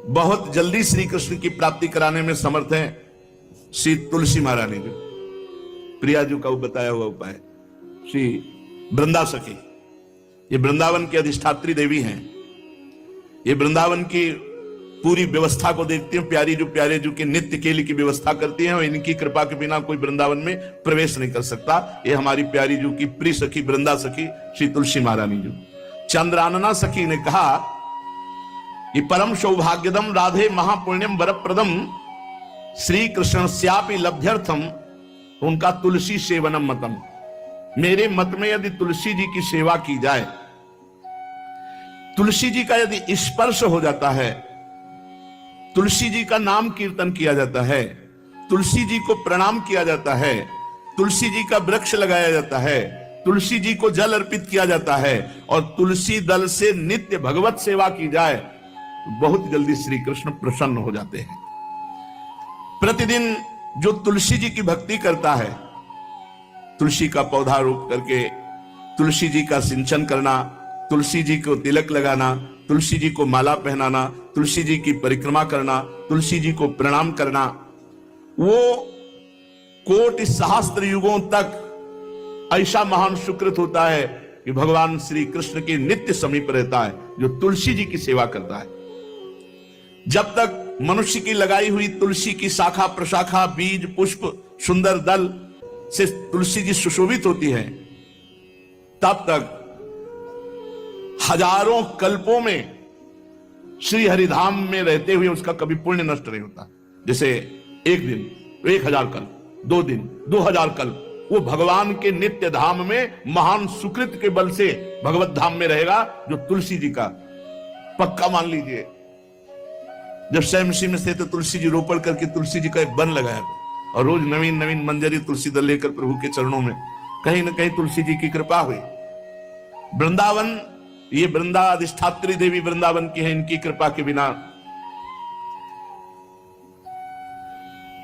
बहुत जल्दी श्री कृष्ण की प्राप्ति कराने में समर्थ हैं श्री तुलसी महारानी जी। प्रिया जी का बताया हुआ उपाय श्री वृंदा सखी, ये वृंदावन की अधिष्ठात्री देवी हैं। ये वृंदावन की पूरी व्यवस्था को देखती हैं। प्यारे जो के नित्य केली की व्यवस्था करती हैं और इनकी कृपा के बिना कोई वृंदावन में प्रवेश नहीं कर सकता। ये हमारी प्यारी जो की प्रिय सखी वृंदा सखी श्री तुलसी महारानी जी। चंद्रानना सखी ने कहा कि परम सौभाग्यदम राधे महापुण्यम वरप्रदम श्री कृष्ण श्यापि लभ्यर्थम उनका तुलसी सेवनम मतम। मेरे मत में यदि तुलसी जी की सेवा की जाए, तुलसी जी का यदि स्पर्श हो जाता है, तुलसी जी का नाम कीर्तन किया जाता है, तुलसी जी को प्रणाम किया जाता है, तुलसी जी का वृक्ष लगाया जाता है, तुलसी जी को जल अर्पित किया जाता है और तुलसी दल से नित्य भगवत सेवा की जाए तो बहुत जल्दी श्री कृष्ण प्रसन्न हो जाते हैं। प्रतिदिन जो तुलसी जी की भक्ति करता है, तुलसी का पौधा रोप करके तुलसी जी का सिंचन करना, तुलसी जी को तिलक लगाना, तुलसी जी को माला पहनाना, तुलसी जी की परिक्रमा करना, तुलसी जी को प्रणाम करना, वो कोटि सहस्त्र युगों तक ऐसा महान सुकृत होता है कि भगवान श्री कृष्ण के नित्य समीप रहता है जो तुलसी जी की सेवा करता है। जब तक मनुष्य की लगाई हुई तुलसी की शाखा प्रशाखा बीज पुष्प सुंदर दल से तुलसी जी सुशोभित होती है, तब तक हजारों कल्पों में श्री हरिधाम में रहते हुए उसका कभी पुण्य नष्ट नहीं होता। जैसे एक दिन 1000 कल्प, 2 दिन 2000 कल्प वो भगवान के नित्य धाम में महान सुकृत के बल से भगवत धाम में रहेगा, जो तुलसी जी का पक्का मान लीजिए। जब स्वयं में थे तो तुलसी जी रोपण करके तुलसी जी का एक वन लगाया और रोज नवीन नवीन मंजरी तुलसी दल लेकर प्रभु के चरणों में, कहीं ना कहीं तुलसी जी की कृपा हुई। वृंदावन, ये वृंदा अधिष्ठात्री देवी वृंदावन की है, इनकी कृपा के बिना।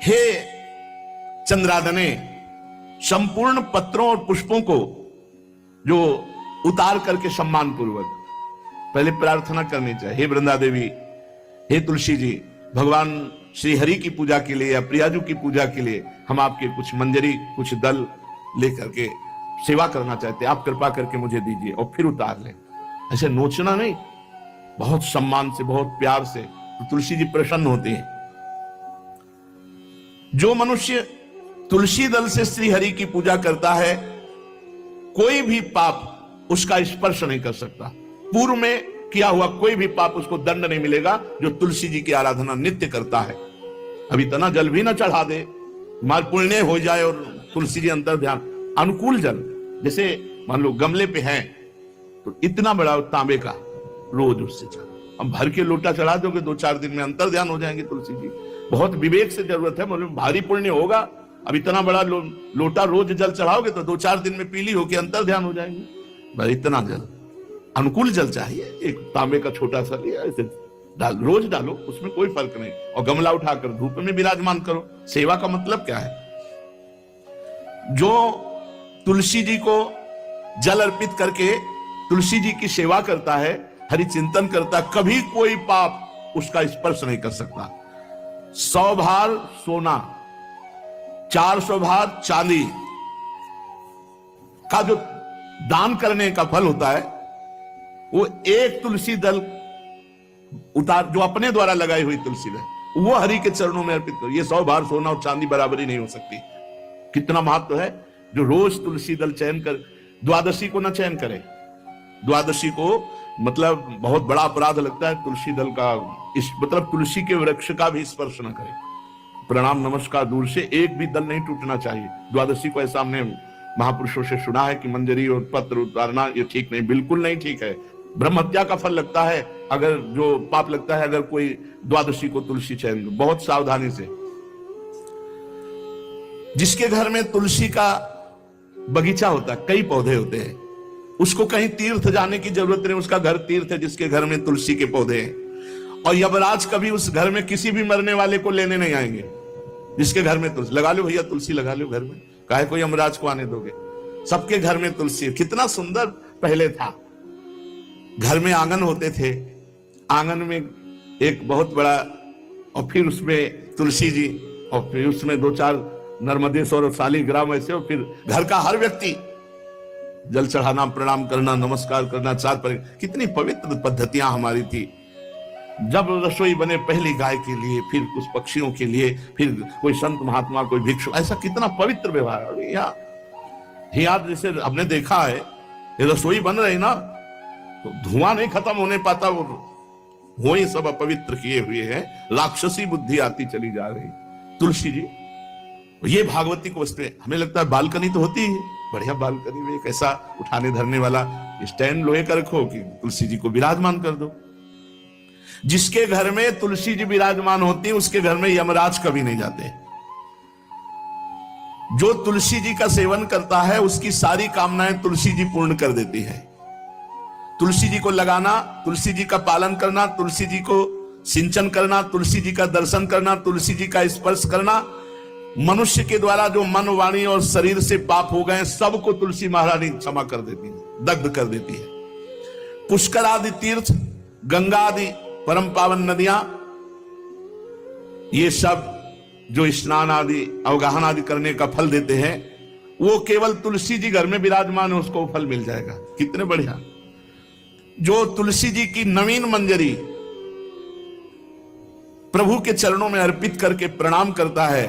हे चंद्रादने, संपूर्ण पत्रों और पुष्पों को जो उतार करके सम्मान पूर्वक पहले प्रार्थना करनी चाहिए। हे वृंदा देवी, हे तुलसी जी, भगवान श्री हरि की पूजा के लिए या प्रियाजू की पूजा के लिए हम आपके कुछ मंजरी कुछ दल लेकर के सेवा करना चाहते हैं, आप कृपा करके मुझे दीजिए, और फिर उतार लें। ऐसे नोचना नहीं, बहुत सम्मान से बहुत प्यार से, तो तुलसी जी प्रसन्न होते हैं। जो मनुष्य तुलसी दल से श्री हरि की पूजा करता है, कोई भी पाप उसका स्पर्श नहीं कर सकता। पूर्व में किया हुआ कोई भी पाप उसको दंड नहीं मिलेगा जो तुलसी जी की आराधना नित्य करता है। अब इतना जल भी ना चढ़ा दे, माल पुण्य हो जाए और तुलसी जी अंतर ध्यान अनुकूल जल, जैसे मान लो गमले पे हैं तो इतना बड़ा तांबे का रोज उससे चढ़ा, अब भर के लोटा चढ़ा दोगे 2-4 दिन में अंतर ध्यान हो जाएंगे तुलसी जी। बहुत विवेक से जरूरत है, मतलब भारी पुण्य होगा। अब इतना बड़ा लोटा रोज जल चढ़ाओगे तो 2-4 दिन में पीली होके अंतर ध्यान हो जाएंगे। भाई इतना जल, अनुकूल जल चाहिए। एक तांबे का छोटा सा लिया, ऐसे डाल, रोज डालो, उसमें कोई फर्क नहीं। और गमला उठाकर धूप में विराजमान करो। सेवा का मतलब क्या है? जो तुलसी जी को जल अर्पित करके तुलसी जी की सेवा करता है, हरि चिंतन करता, कभी कोई पाप उसका स्पर्श नहीं कर सकता। 100 भार सोना, 400 भार चांदी का जो दान करने का फल होता है, वो एक तुलसी दल उतार जो अपने द्वारा लगाई हुई तुलसी दल, वो हरि के चरणों में अर्पित करो। ये 100 भार सोना और चांदी बराबरी नहीं हो सकती। कितना महत्व है। जो रोज तुलसी दल चयन कर, द्वादशी को ना चयन करे, द्वादशी को मतलब बहुत बड़ा अपराध लगता है तुलसी दल का, इस मतलब तुलसी के वृक्ष का भी स्पर्श न करे। प्रणाम नमस्कार दूर से, एक भी दल नहीं टूटना चाहिए। द्वादशी को ऐसा हमने महापुरुषों से सुना है कि मंजरी और पत्र उतारना ये ठीक नहीं, बिल्कुल नहीं ठीक है। ब्रह्म हत्या का फल लगता है, अगर जो पाप लगता है अगर कोई द्वादशी को तुलसी चयन, बहुत सावधानी से। जिसके घर में तुलसी का बगीचा होता है, कई पौधे होते हैं, उसको कहीं तीर्थ जाने की जरूरत नहीं, उसका घर तीर्थ है जिसके घर में तुलसी के पौधे हैं। और यमराज कभी उस घर में किसी भी मरने वाले को लेने नहीं आएंगे जिसके घर में तुलसी। लगा लो भैया तुलसी लगा लो घर में, काहे को यमराज को आने दोगे? सबके घर में तुलसी। कितना सुंदर पहले था। घर में आंगन होते थे, आंगन में एक बहुत बड़ा, और फिर उसमें तुलसी जी, और फिर उसमें 2-4 नर्मदेश्वर और शालिग्राम ऐसे, और फिर घर का हर व्यक्ति जल चढ़ाना, प्रणाम करना, नमस्कार करना, 4 पर। कितनी पवित्र पद्धतियां हमारी थी। जब रसोई बने पहली गाय के लिए, फिर कुछ पक्षियों के लिए, फिर कोई संत महात्मा, कोई भिक्षु, ऐसा कितना पवित्र व्यवहार। यहाँ जैसे हमने देखा है, ये रसोई बन रही ना, तो धुआं नहीं खत्म होने पाता, वो ही सब अपवित्र किए हुए हैं, राक्षसी बुद्धि आती चली जा रही। तुलसी जी, ये भागवती को वस्तु, हमें लगता है बालकनी तो होती है, बढ़िया बालकनी में एक ऐसा उठाने धरने वाला स्टैंड लोहे का रखो कि तुलसी जी को विराजमान कर दो। जिसके घर में तुलसी जी विराजमान होती है, उसके घर में यमराज कभी नहीं जाते। जो तुलसी जी का सेवन करता है, उसकी सारी कामनाएं तुलसी जी पूर्ण कर देती है। तुलसी जी को लगाना, तुलसी जी का पालन करना, तुलसी जी को सिंचन करना, तुलसी जी का दर्शन करना, तुलसी जी का स्पर्श करना, मनुष्य के द्वारा जो मन, वाणी और शरीर से पाप हो गए, सबको तुलसी महारानी क्षमा कर देती है, दग्ध कर देती है। पुष्कर आदि तीर्थ, गंगा आदि परम पावन नदियां, ये सब जो स्नान आदि, अवगाहन आदि करने का फल देते हैं, वो केवल तुलसी जी घर में विराजमान है, उसको फल मिल जाएगा। कितने बढ़िया। जो तुलसी जी की नवीन मंजरी प्रभु के चरणों में अर्पित करके प्रणाम करता है,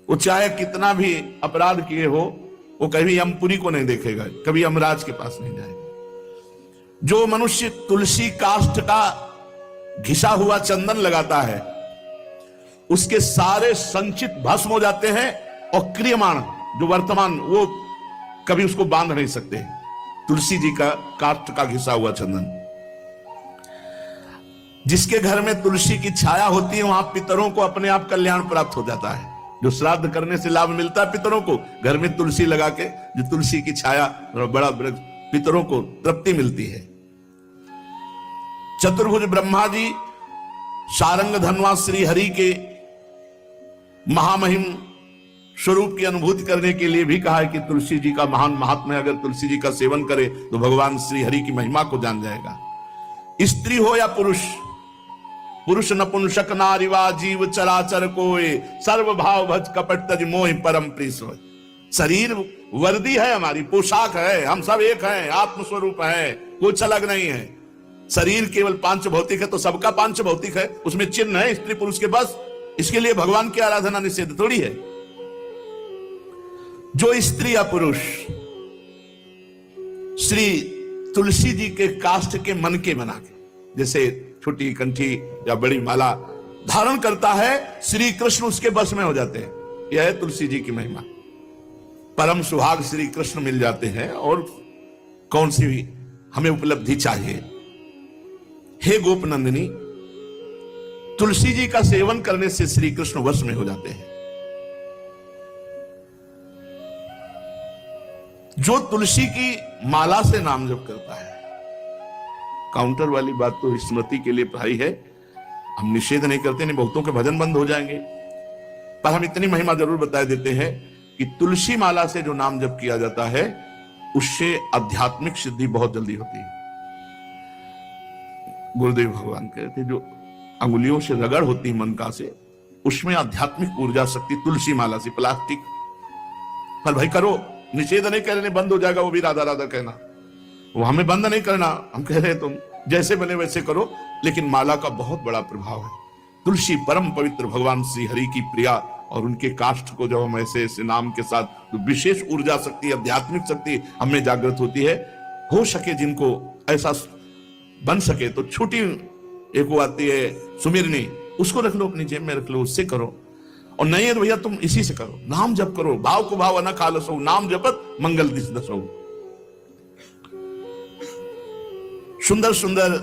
वो चाहे कितना भी अपराध किए हो, वो कभी यमपुरी को नहीं देखेगा, कभी यमराज के पास नहीं जाएगा। जो मनुष्य तुलसी काष्ठ का घिसा हुआ चंदन लगाता है, उसके सारे संचित भस्म हो जाते हैं, और क्रियमाण जो वर्तमान, वो कभी उसको बांध नहीं सकते। तुलसी जी का काष्ठ का घिसा हुआ चंदन। जिसके घर में तुलसी की छाया होती है, वहां पितरों को अपने आप कल्याण प्राप्त हो जाता है। जो श्राद्ध करने से लाभ मिलता है पितरों को, घर में तुलसी लगा के, जो तुलसी की छाया, बड़ा पितरों को तृप्ति मिलती है। चतुर्भुज ब्रह्मा जी सारंग धनवा श्री हरि के महामहिम स्वरूप की अनुभूति करने के लिए भी कहा है कि तुलसी जी का महान महात्मा है, अगर तुलसी जी का सेवन करे तो भगवान श्री हरि की महिमा को जान जाएगा। स्त्री हो या पुरुष, पुरुष नपुंसक नारीवा जीव चराचर कोय, सर्व भाव भज कपट तज मोहि परम प्रिय सोय। शरीर वर्दी है, हमारी पोशाक है, हम सब एक हैं, आत्मस्वरूप है, कुछ अलग नहीं है। शरीर केवल पांच भौतिक है तो सबका पांच भौतिक है, उसमें चिन्ह है स्त्री पुरुष के, बस। इसके लिए भगवान की आराधना निषेध थोड़ी है। जो स्त्री या पुरुष श्री तुलसी जी के काष्ठ के मन के बना के, जैसे छोटी कंठी या बड़ी माला धारण करता है, श्री कृष्ण उसके बस में हो जाते हैं। यह है तुलसी जी की महिमा। परम सुहाग श्री कृष्ण मिल जाते हैं, और कौन सी भी हमें उपलब्धि चाहिए। हे गोप नंदिनी, तुलसी जी का सेवन करने से श्री कृष्ण वश में हो जाते हैं। जो तुलसी की माला से नाम जप करता है, काउंटर वाली बात तो स्मृति के लिए पढ़ाई है, हम निषेध नहीं करते, नहीं बहुतों के भजन बंद हो जाएंगे, पर हम इतनी महिमा जरूर बता देते हैं कि तुलसी माला से जो नाम जप किया जाता है, उससे आध्यात्मिक सिद्धि बहुत जल्दी होती है। गुरुदेव भगवान कहते, जो अंगुलियों से रगड़ होती मन का से, उसमें आध्यात्मिक ऊर्जा शक्ति तुलसी माला से। प्लास्टिक पर भाई करो, निषेध नहीं कर रहे, बंद हो जाएगा वो भी राधा राधा कहना, वो हमें बंद नहीं करना। हम कह रहे हैं तुम जैसे बने वैसे करो, लेकिन माला का बहुत बड़ा प्रभाव है। तुलसी परम पवित्र भगवान श्री हरि की प्रिया, और उनके काष्ठ को जब हम ऐसे ऐसे नाम के साथ, तो विशेष ऊर्जा शक्ति, आध्यात्मिक शक्ति हमें जागृत होती है। हो सके जिनको ऐसा बन सके तो छोटी एक वो आती है सुमिरनी, उसको रख लो, अपनी जेब में रख लो, उससे करो। और नहीं है तो भैया तुम इसी से करो, नाम जप करो, भाव को भाव न खालसो, नाम जपत मंगल दिस दसो। सुंदर सुंदर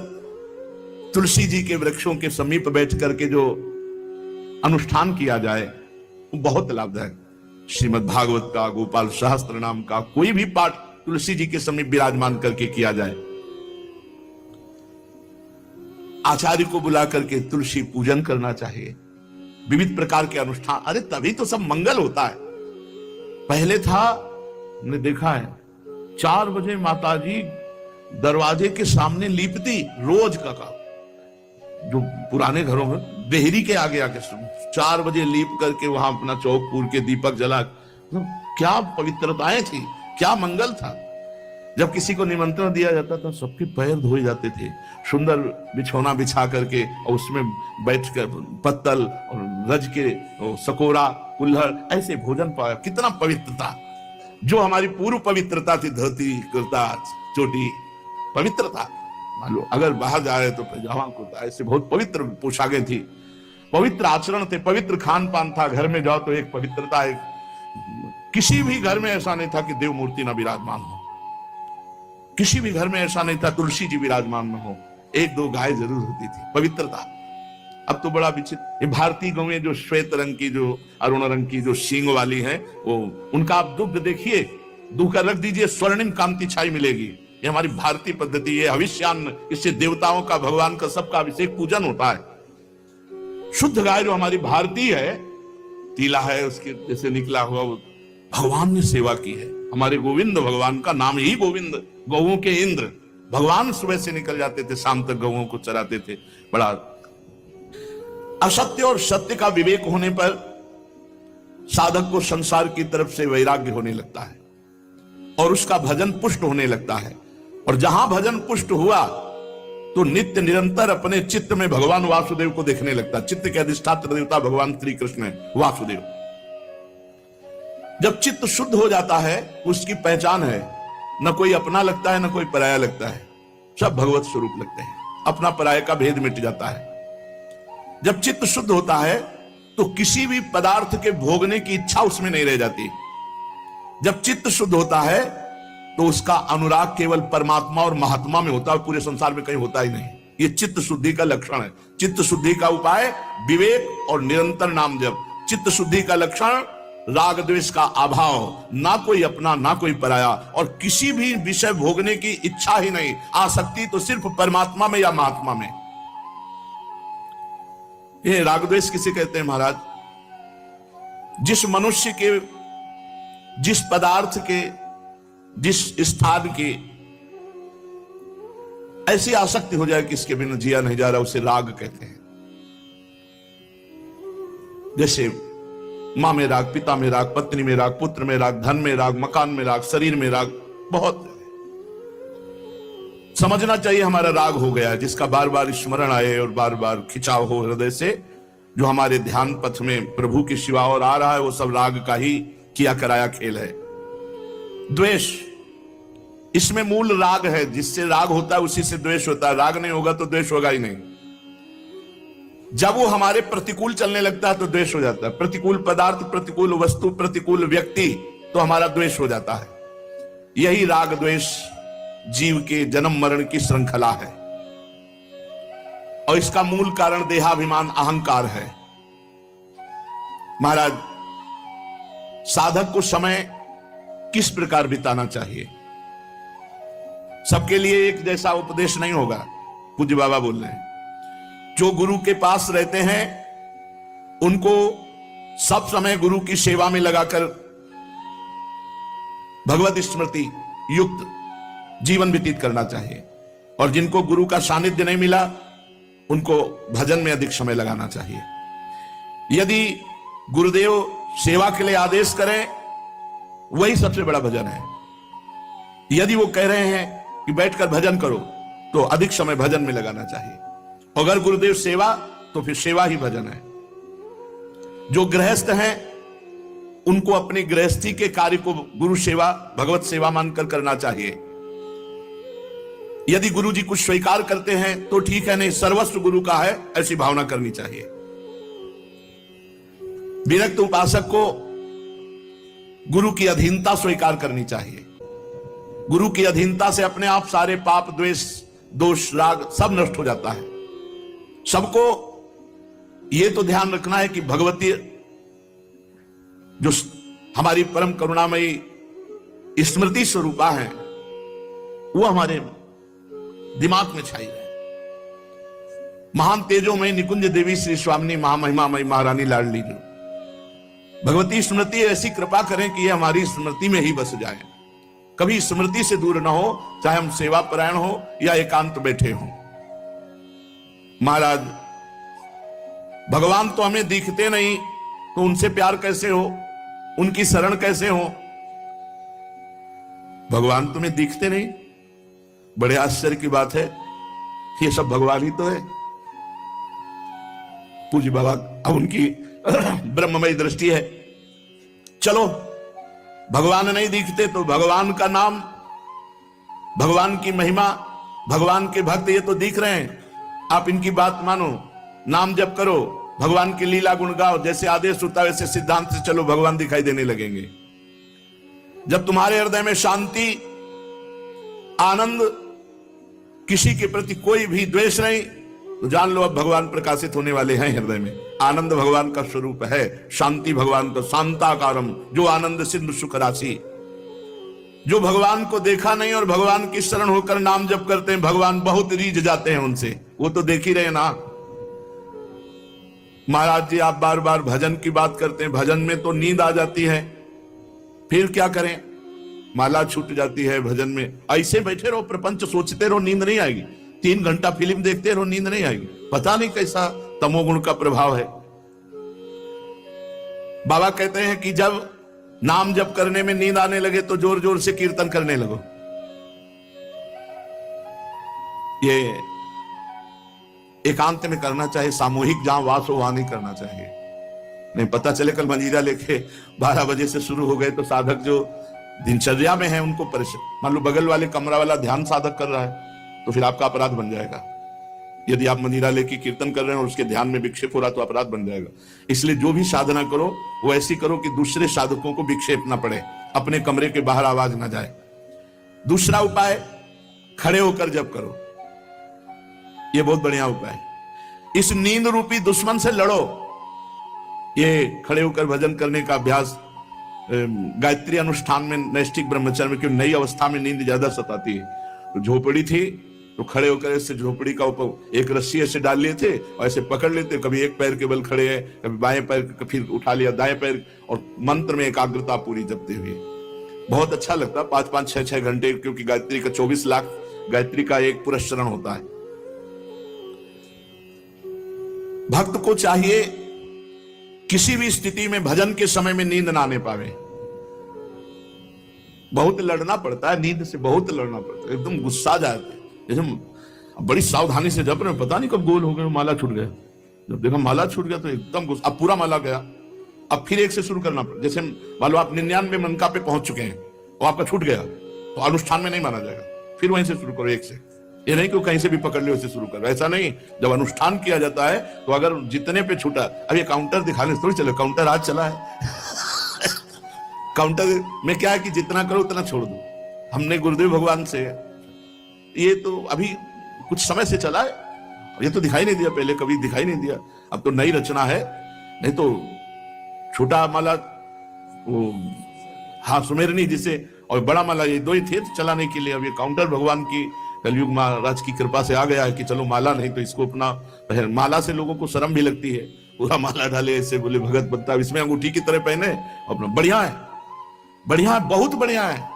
तुलसी जी के वृक्षों के समीप बैठ करके जो अनुष्ठान किया जाए वो बहुत लाभदायक। श्रीमद् भागवत का, गोपाल सहस्त्र नाम का कोई भी पाठ तुलसी जी के समीप विराजमान करके किया जाए। आचार्य को बुला करके तुलसी पूजन करना चाहिए, विविध प्रकार के अनुष्ठान। अरे तभी तो सब मंगल होता है। पहले था, हमने देखा है, 4 बजे माताजी दरवाजे के सामने लीपती, रोज का काम। जो पुराने घरों में देहरी के आगे आके 4 बजे लीप करके वहां अपना चौक पूर के दीपक जला, तो क्या पवित्रताएं थी, क्या मंगल था। जब किसी को निमंत्रण दिया जाता था सबके पैर धोए जाते थे, सुंदर बिछौना बिछा करके और उसमें बैठ कर पत्तल और रज के सकोरा कुल्हड़ ऐसे भोजन पाया। कितना पवित्रता, जो हमारी पूर्व पवित्रता थी, धोती कुर्ता चोटी पवित्रता। मान लो अगर बाहर जा रहे तो पैजामा कुर्ता, ऐसे बहुत पवित्र पोशाकें थी, पवित्र आचरण थे, पवित्र खान पान था। घर में जाओ तो एक पवित्रता, एक किसी भी घर में ऐसा नहीं था कि देव मूर्ति न विराजमान हो, किसी भी घर में ऐसा नहीं था तुलसी जी विराजमान न हो, 1-2 गाय जरूर होती थी, पवित्रता। अब तो बड़ा विचित्र, ये भारतीय गौएं जो श्वेत रंग की, जो अरुण रंग की, जो सींग वाली है, वो उनका आप दुग्ध देखिए, दूह कर रख दीजिए, स्वर्णिम कांति छाई मिलेगी। ये हमारी भारतीय पद्धति, ये हविष्यान्न, इससे देवताओं का, भगवान का, सबका अभिषेक पूजन होता है। शुद्ध गाय जो हमारी भारतीय है, तीला है उसके जैसे निकला हुआ, वो भगवान ने सेवा की है। हमारे गोविंद भगवान का नाम ही गोविंद, गौओं के इंद्र। भगवान सुबह से निकल जाते थे, शाम तक गौओं को चराते थे। बड़ा असत्य और सत्य का विवेक होने पर साधक को संसार की तरफ से वैराग्य होने लगता है और उसका भजन पुष्ट होने लगता है। और जहां भजन पुष्ट हुआ तो नित्य निरंतर अपने चित्त में भगवान वासुदेव को देखने लगता। चित्त के अधिष्ठात्र देवता भगवान श्री कृष्ण है, वासुदेव। जब चित्त शुद्ध हो जाता है, उसकी पहचान है, न कोई अपना लगता है, न कोई पराया लगता है, सब भगवत स्वरूप लगते हैं। अपना पराये का भेद मिट जाता है। जब चित्त शुद्ध होता है तो किसी भी पदार्थ के भोगने की इच्छा उसमें नहीं रह जाती। जब चित्त शुद्ध होता है तो उसका अनुराग केवल परमात्मा और महात्मा में होता है, पूरे संसार में कहीं होता ही नहीं। ये चित्त शुद्धि का लक्षण है। चित्त शुद्धि का उपाय विवेक और निरंतर नाम जप। चित्त शुद्धि का लक्षण राग द्वेष का अभाव, ना कोई अपना ना कोई पराया, और किसी भी विषय भोगने की इच्छा ही नहीं, आसक्ति तो सिर्फ परमात्मा में या महात्मा में। ये राग द्वेष किसे कहते हैं महाराज? जिस मनुष्य के, जिस पदार्थ के, जिस स्थान की ऐसी आसक्ति हो जाए कि इसके बिना जिया नहीं जा रहा, उसे राग कहते हैं। जैसे मां में राग, पिता में राग, पत्नी में राग, पुत्र में राग, धन में राग, मकान में राग, शरीर में राग, बहुत समझना चाहिए हमारा राग हो गया, जिसका बार बार स्मरण आए और बार बार खिंचाव हो हृदय से। जो हमारे ध्यान पथ में प्रभु की शिवा और आ रहा है, वो सब राग का ही किया कराया खेल है। द्वेष, इसमें मूल राग है। जिससे राग होता है उसी से द्वेष होता है। राग नहीं होगा तो द्वेष होगा ही नहीं। जब वो हमारे प्रतिकूल चलने लगता है तो द्वेष हो जाता है। प्रतिकूल पदार्थ, प्रतिकूल वस्तु, प्रतिकूल व्यक्ति, तो हमारा द्वेष हो जाता है। यही राग द्वेष जीव के जन्म मरण की श्रृंखला है और इसका मूल कारण देहाभिमान, अहंकार है। महाराज, साधक को समय किस प्रकार बिताना चाहिए? सबके लिए एक जैसा उपदेश नहीं होगा। पूज्य बाबा बोल रहे हैं, जो गुरु के पास रहते हैं उनको सब समय गुरु की सेवा में लगाकर भगवत स्मृति युक्त जीवन व्यतीत करना चाहिए। और जिनको गुरु का सानिध्य नहीं मिला उनको भजन में अधिक समय लगाना चाहिए। यदि गुरुदेव सेवा के लिए आदेश करें, वही सबसे बड़ा भजन है। यदि वो कह रहे हैं कि बैठकर भजन करो, तो अधिक समय भजन में लगाना चाहिए। अगर गुरुदेव सेवा, तो फिर सेवा ही भजन है। जो गृहस्थ हैं उनको अपनी गृहस्थी के कार्य को गुरु सेवा, भगवत सेवा मानकर करना चाहिए। यदि गुरु जी कुछ स्वीकार करते हैं तो ठीक है, नहीं सर्वस्व गुरु का है, ऐसी भावना करनी चाहिए। विरक्त उपासक को गुरु की अधीनता स्वीकार करनी चाहिए। गुरु की अधीनता से अपने आप सारे पाप, द्वेष, दोष, राग सब नष्ट हो जाता है। सबको यह तो ध्यान रखना है कि भगवती जो हमारी परम करुणामयी स्मृति स्वरूपा है, वो हमारे दिमाग में छाई रहे। महान तेजोमयी निकुंज देवी श्री स्वामिनी महामहिमामयी महारानी लाडली जो भगवती स्मृति ऐसी कृपा करें कि ये हमारी स्मृति में ही बस जाए, कभी स्मृति से दूर ना हो, चाहे हम सेवा परायण हो या एकांत बैठे हो। महाराज भगवान तो हमें दिखते नहीं, तो उनसे प्यार कैसे हो, उनकी शरण कैसे हो? भगवान तुम्हें दिखते नहीं? बड़े आश्चर्य की बात है, ये सब भगवान ही तो है। पूज्य बाबा अब उनकी ब्रह्ममय दृष्टि है। चलो भगवान नहीं दिखते तो भगवान का नाम, भगवान की महिमा, भगवान के भक्त ये तो दिख रहे हैं, आप इनकी बात मानो, नाम जप करो, भगवान की लीला गुण गाओ, जैसे आदेश होता है वैसे सिद्धांत से चलो, भगवान दिखाई देने लगेंगे। जब तुम्हारे हृदय में शांति, आनंद, किसी के प्रति कोई भी द्वेष नहीं, तो जान लो अब भगवान प्रकाशित होने वाले हैं हृदय में। आनंद भगवान का स्वरूप है, शांति भगवान का, शांताकारम, जो आनंद सिंधु सुख राशि। जो भगवान को देखा नहीं और भगवान की शरण होकर नाम जप करते हैं, भगवान बहुत रीझ जाते हैं उनसे, वो तो देख ही रहे ना। महाराज जी आप बार बार भजन की बात करते हैं, भजन में तो नींद आ जाती है, फिर क्या करें? माला छूट जाती है भजन में। ऐसे बैठे रहो, प्रपंच सोचते रहो, नींद नहीं आएगी। 3 घंटा फिल्म देखते रहो, नींद नहीं आएगी। पता नहीं कैसा तमोगुण का प्रभाव है। बाबा कहते हैं कि जब नाम जप करने में नींद आने लगे तो जोर जोर से कीर्तन करने लगो। ये एकांत में करना चाहिए, सामूहिक जहां वास हो वहां नहीं करना चाहिए। नहीं पता चले कल मंजीरा लेके 12 बजे से शुरू हो गए तो साधक जो दिनचर्या में है उनको परेशान, मान लो बगल वाले कमरा वाला ध्यान साधक कर रहा है तो फिर आपका अपराध बन जाएगा। यदि आप मंजीरा लेके कीर्तन कर रहे हैं और उसके ध्यान में विक्षेप हो रहा तो अपराध बन जाएगा। इसलिए जो भी साधना करो वो ऐसी करो कि दूसरे साधकों को विक्षेप ना पड़े, अपने कमरे के बाहर आवाज ना जाए। दूसरा उपाय, खड़े होकर जप करो, ये बहुत बढ़िया उपाय है। इस नींद रूपी दुश्मन से लड़ो। ये खड़े होकर भजन करने का अभ्यास गायत्री अनुष्ठान में, नैष्ठिक ब्रह्मचर्य में, क्योंकि नई अवस्था में नींद ज्यादा सताती है। तो झोपड़ी थी तो खड़े होकर ऐसे झोपड़ी का ऊपर एक रस्सी ऐसे डाल लिए थे और ऐसे पकड़ लेते, कभी एक पैर के बल खड़े है, कभी बाएं पैर, फिर उठा लिया दाएं पैर, और मंत्र में एकाग्रता पूरी जपते हुए बहुत अच्छा लगता। 5-5, 6-6 घंटे, क्योंकि गायत्री का 24 लाख गायत्री का एक पुरस्चरण होता है। भक्त को चाहिए किसी भी स्थिति में भजन के समय में नींद ना आने पावे। बहुत लड़ना पड़ता है, नींद से बहुत लड़ना पड़ता है, एकदम गुस्सा जाते हैं। जैसे बड़ी सावधानी से जप रहे, पता नहीं कब गोल हो गए, माला छूट गया। जब देखा माला छूट गया तो एकदम गुस्सा, अब पूरा माला गया, अब फिर एक से शुरू करना पड़ा। जैसे मान लो आप 99 मनका पे पहुंच चुके हैं और आपका छूट गया तो अनुष्ठान में नहीं माना जाएगा, फिर वहीं से शुरू करो एक से। ये नहीं कि कहीं से भी पकड़ लियो उसे शुरू करो, ऐसा नहीं। जब अनुष्ठान किया जाता है तो अगर जितने पे छूटा, अब ये काउंटर दिखाने थोड़ी चलो, काउंटर आज चला है काउंटर में क्या है कि जितना करो उतना छोड़ दो। हमने गुरुदेव भगवान से, ये तो अभी कुछ समय से चला है, ये तो दिखाई नहीं दिया, पहले कभी दिखाई नहीं दिया, अब तो नई रचना है। नहीं तो छोटा माला वो, हाँ सुमेरनी जिसे, और बड़ा माला, ये 2 ही थे चलाने के लिए। अब ये काउंटर भगवान की कलयुग महाराज की कृपा से आ गया है कि चलो माला नहीं तो इसको अपना पहन। माला से लोगों को शर्म भी लगती है, पूरा माला डाले ऐसे, बोले भगत बनता, इसमें अंगूठी की तरह पहने अपना। बढ़िया है, बढ़िया है, बहुत बढ़िया है।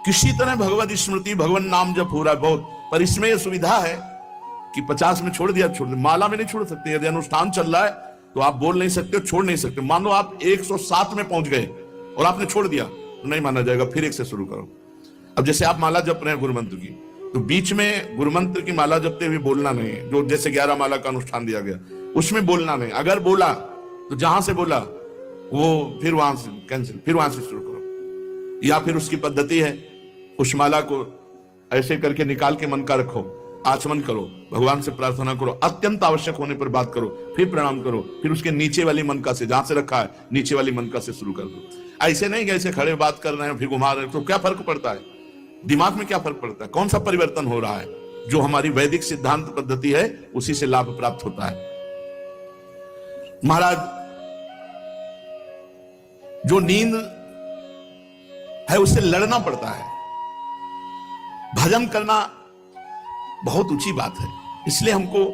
किसी तरह भगवत स्मृति, भगवान नाम जप हो रहा है बहुत, पर इसमें यह सुविधा है कि 50 में छोड़ दिया, छोड़ दिया। माला में नहीं छोड़ सकते। यदि अनुष्ठान चल रहा है तो आप बोल नहीं सकते, छोड़ नहीं सकते। मान लो आप 107 में पहुंच गए और आपने छोड़ दिया तो नहीं माना जाएगा, फिर एक से शुरू करो। अब जैसे आप माला जप रहे हैं गुरु मंत्र की, तो बीच में गुरु मंत्र की माला जपते हुए बोलना नहीं है। जो जैसे 11 माला का अनुष्ठान दिया गया उसमें बोलना नहीं। अगर बोला तो जहां से बोला वो फिर वहां से कैंसिल, फिर वहां से शुरू करो। या फिर उसकी पद्धति है, उस माला को ऐसे करके निकाल के मन का रखो, आचमन करो, भगवान से प्रार्थना करो, अत्यंत आवश्यक होने पर बात करो, फिर प्रणाम करो, फिर उसके नीचे वाली मनका से, जहां से रखा है नीचे वाली मनका से शुरू कर दो। ऐसे नहीं कि ऐसे खड़े बात कर रहे हैं फिर घुमा रहे हैं, तो क्या फर्क पड़ता है? दिमाग में क्या फर्क पड़ता है? कौन सा परिवर्तन हो रहा है? जो हमारी वैदिक सिद्धांत पद्धति है उसी से लाभ प्राप्त होता है। महाराज, जो नींद है उससे लड़ना पड़ता है। भजन करना बहुत ऊंची बात है, इसलिए हमको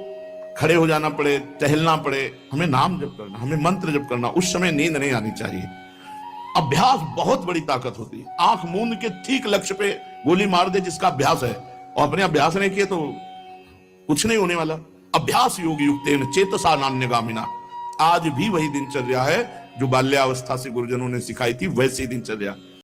खड़े हो जाना पड़े, टहलना पड़े, हमें नाम जप करना, हमें मंत्र जप करना। उस समय नींद नहीं आनी चाहिए। अभ्यास बहुत बड़ी ताकत होती है। आंख मूंद के ठीक लक्ष्य पे गोली मार दे जिसका अभ्यास है, और अपने अभ्यास नहीं किए तो कुछ नहीं होने वाला। अभ्यास योग युक्तेन चेतसा नान्यगामिना। आज भी वही दिनचर्या है जो बाल्यावस्था से गुरुजनों ने सिखाई थी, वैसी दिनचर्या।